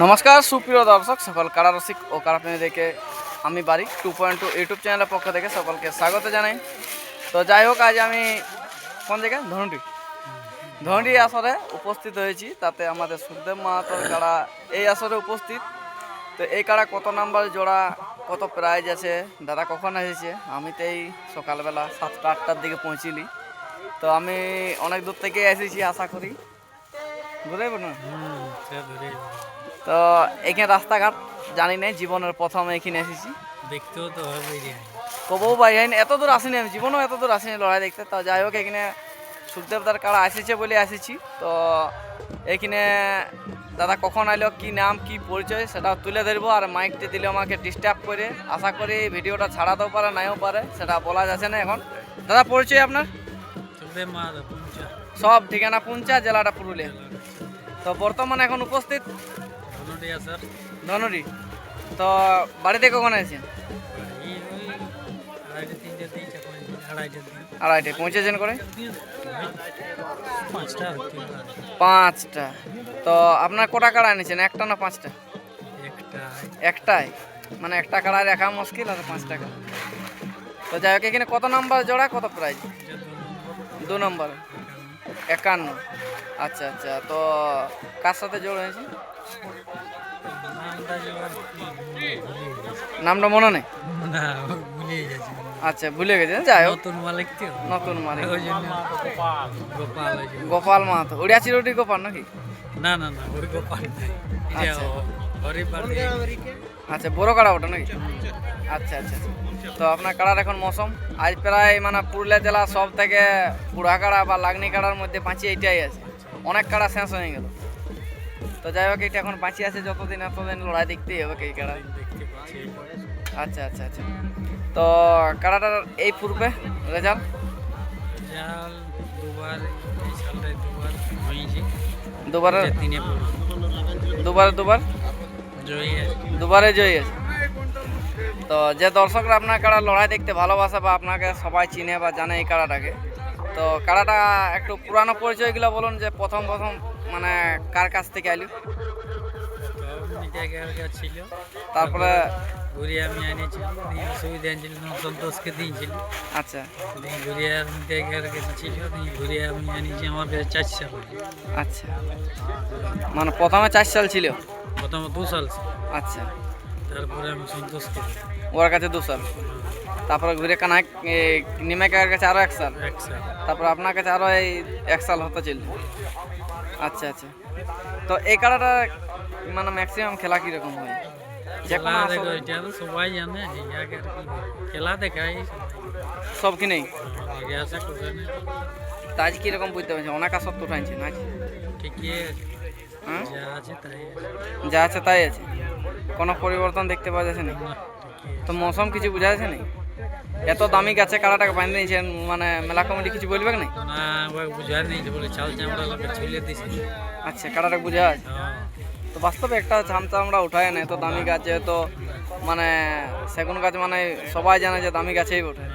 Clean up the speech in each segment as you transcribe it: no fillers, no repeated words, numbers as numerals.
নমস্কার সুপ্রিয় দর্শক, সকল কারা রসিক ও কারাপ্রেমীদেরকে আমি বারিক 2.2 ইউটিউব চ্যানেলের পক্ষ থেকে সকলকে স্বাগত জানাই। তো যাই হোক, আজ আমি কোন জায়গায় ধনডি আসরে উপস্থিত হয়েছি। তাতে আমাদের সুখদেব মাহাতোর কারা এই আসরে উপস্থিত। তো এই কারা কত নাম্বার জোড়া, কত প্রাইজ আছে, দাদা কখন এসেছে? আমি তো এই সকালবেলা 7টা-8টার দিকে পৌঁছিলি। তো আমি অনেক দূর থেকে এসেছি, আশা করি বুঝতে না। তো এখানে রাস্তাঘাট জানি না, জীবনের প্রথম এখানে এসেছি। দেখতেও তো হবে, কবও বাইরে এত দূর আসিনি, আমি জীবনেও এত দূর আসিনি লড়াই দেখতে। তো যাই হোক, এখানে সুখদেবদার কারা এসেছে বলে এসেছি। তো এখানে দাদা কখন আইলো, কি নাম, কি পরিচয়, সেটা তুলে ধরবো। আর মাইকটি দিলে আমাকে ডিস্টার্ব করে, আশা করি ভিডিওটা ছাড়াতেও পারে, নাইও পারে, সেটা বলা যাচ্ছে না এখন। দাদা পরিচয় আপনার? সব ঠিকানা পুঞ্চা, জেলাটা পুরুলিয়া। তো বর্তমানে এখন উপস্থিত ধনডি। তো বাড়িতে কখন এসেছেন? আড়াইটে পৌঁছেছেন করে 5টা। তো আপনার কটা কাড়া এনেছেন, একটা না 5টা? একটাই, মানে একটা কাড়া রাখা মুশকিল, আর 5 টাকা। তো যাই হোক, এখানে কত নাম্বার জোড়া, কত প্রাইজ? 2 নম্বর 51। আচ্ছা আচ্ছা। তো কার সাথে জোড় হয়েছে? নামটা মনে নেই? আচ্ছা, ভুলে গেছে। যাই হোক, নতুন মালিক গোপাল মাহাতো। উড়িয়া চিরুটি গোপাল নাকি? না না না, ওই গোপাল আচ্ছা, বড় কাড়া ওটা নাকি? আচ্ছা আচ্ছা। তো আপনার কাড়ার এখন মৌসুম, আজ প্রায় মানে পুরুলিয়া জেলা সব থেকে বুড়া কাড়া বা লাগনি কাড়ার মধ্যে পাঁচি এইটাই আছে। অনেক কাড়া শেষ হয়ে গেল। তো যাই হোক, এটা এখন বাঁচি আছে, যতদিন এতদিন লড়াই দেখতেই হবে এই কাড়া। আচ্ছা আচ্ছা আচ্ছা। তো কাড়াটার এই পূর্বে রেজাল্ট? দুবারে জয়ী আছে। তো যে দর্শকরা আপনার কাড়া লড়াই দেখতে ভালোবাসে বা আপনাকে সবাই চিনে বা জানে এই কাড়াটাকে, তো কাড়াটা একটু পুরানো পরিচয়গুলো বলুন, যে প্রথম মানে কার কাছ থেকে আইলি? তারপরে আমি আনিয়েছিলাম, অসুবিধা ছিল, সন্তোষকে দিয়েছিল। আচ্ছা, ঘুরিয়ে আমি আনিয়েছি, আমার কাছে 4 সাল। আচ্ছা, মানে প্রথমে 4 সাল ছিল? প্রথমে 2 সাল। আচ্ছা, তারপরে আমি সন্তোষকে, ওর কাছে 2 সাল। তারপরে ঘুরে কানাই নিমে কাকার কাছে আরো 1 সাল। তারপর আপনার কাছে আরো এই 1 সাল হতে চলল। আচ্ছা আচ্ছা। তো এই কাড়াটা মানে ম্যাক্সিমাম খেলা কিরকম হয়? সবাই জানে, খেলা দেখাই সব কিনেই। তা আজ কিরকম বুঝতে পারছি, অনেক আসর তো উঠাইছেন আজ? ঠিকই আছে, যা আছে তাই আছে, কোনো পরিবর্তন দেখতে পাওয়া যাচ্ছে না। তো মৌসুম কিছু বোঝা যাচ্ছে না? এত দামি গাছে কাড়াটাকে বাঁধে দিয়েছেন, মানে মেলা কমিটি কিছু বলবে না? আচ্ছা, কাড়াটা বোঝা আছে। তো বাস্তবে একটা চামড়া উঠায় না, এত দামি গাছ, যেহেতু মানে সেগুন গাছ, মানে সবাই জানে যে দামি গাছেই ওঠে।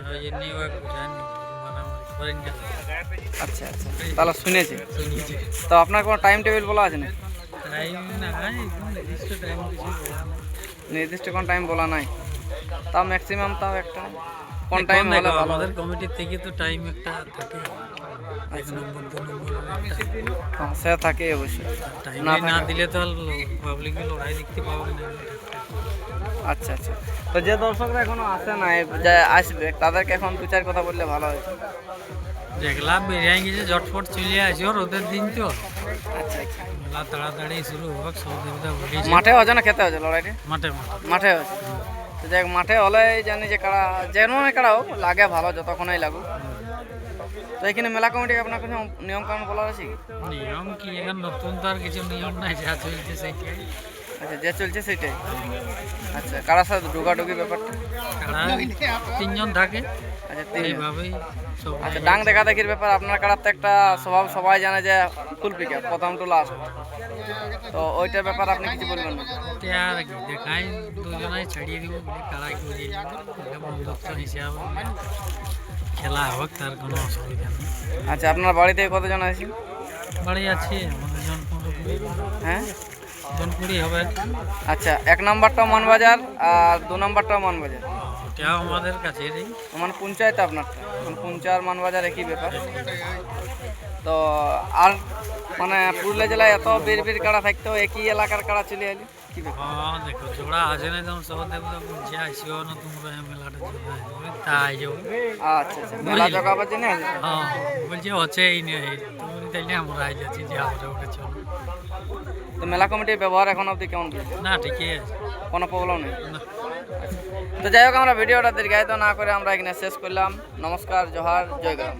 আচ্ছা আচ্ছা, তাহলে শুনেছি। তো আপনার কোনো টাইম টেবিল বলা আছে না? নির্দিষ্ট কোনো টাইম বলা নাই, তাও ম্যাক্সিমাম তাও একটা কোন টাইম হলে ভালো? আমাদের কমিটি থেকে তো টাইম একটা থাকে, সে থাকে অবশ্যই, না দিলে তো পাবলিক লড়াই দেখতে পাবে না। আচ্ছা আচ্ছা। তো যে দর্শকরা এখনো আসে না, যে আসবে, তাদেরকে এখন 2-4 কথা বললে ভালো হয়। দেখলাম বেরিয়ে গেছে, ঝটফট চলে আসো, রোদের দিন তো। আচ্ছা আচ্ছা। মেলা তাড়াতাড়ি শুরু হোক, মাঠে হচ্ছে না খেতে হচ্ছে লড়াইটা? মাঠে হচ্ছে। তো যাই হোক, মাঠে হলে জানি যে কাড়া যেমন কাড়া হোক লাগে ভালো, যতক্ষণই লাগুক। তো এখানে মেলা কমিটি আপনার কোনো নিয়ম কানুন বলা আছে? নিয়ম কি, এখন নতুন তো আর কিছু নিয়ম নাই, যা চলছে সেইটাই। আচ্ছা, যে চলছে সেটাই। আচ্ছা, কারার সাথে ঢুকাঢুকি ব্যাপারটা? 3 জন থাকে। আচ্ছা, এইভাবেই। আচ্ছা, ডাং দেখা দেখির ব্যাপার, আপনার কারার তো একটা স্বভাব সবাই জানে যে ফুল পিক আপ, প্রথম টু লাস্ট। তো ওইটার ব্যাপার আপনি কিছু বলবেন না? আর কি দেখাই, দুজনাই ছাড়িয়ে দিব, কারাই ঘুরিয়ে দিব, বন্ধুত্ব হিসাবে খেলা হোক, তার কোনো অসুবিধা নেই। আচ্ছা, আপনার বাড়িতে কতজন আছেন? বাড়ি আছে, হ্যাঁ, ধনকুড়ি হবে। আচ্ছা, 1 নাম্বারটা মানবাজার আর 2 নাম্বারটা মানবাজার, ওটাও আমাদের কাছে মানে পঞ্চায়েত আপনারটা, মানে পঞ্চায়েত আর মানবাজার একই ব্যাপার। তো আর মানে পুরুলিয়া জেলায় এত বের বের কাড়া থাকতেও একই এলাকার কাড়া চলে এলি কি ব্যাপার? হ্যাঁ দেখো জোড়া আছে না, যেমন সব দেবতা বলছে আসিও না তোমরা মেলাটা জোড়া আসবে তাই যাবো। আচ্ছা আচ্ছা, মেলা জগাবার জন্য আসবে। হ্যাঁ বলছে হচ্ছে এই নিয়ে তুমি তাইলে আমরা আই যাচ্ছি যে আমরা ওটা চলো। তো মেলা কমিটির ব্যবহার এখন অবধি কেমন বুঝলেন? না ঠিকই আছে। কোনো প্রবলেম নেই। না তো যাই হোক, আমরা ভিডিওটা দীর্ঘায়িত না করে আমরা এখানে শেষ করলাম। নমস্কার, জোহার, জয় গ্রাম।